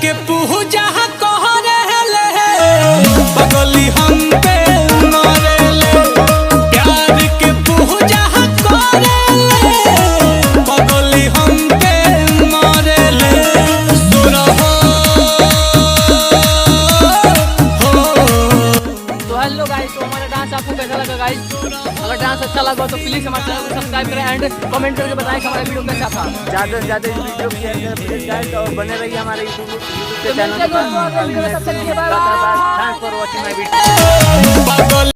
के पूजा कह रहे पगली हम पे मरेले। प्यार के पूजा करेले पगली हम पे मरेले। तो हेलो गाइस, तो हमारा डांस आपको कैसा लगा गाइस? अगर डांस अच्छा लगा तो प्लीज हमारे चैनल को सब्सक्राइब करें एंड कमेंट करके बताएं कि हमारा वीडियो कैसा था। ज़्यादा से ज़्यादा वीडियो शेयर करें प्लीज गाइस, और बने रहिए हमारे यूट्यूब तो चैनल मिलते हैं दोस्तों अगले वीडियो में, तब तक के लिए bye bye. Thanks for watching my video.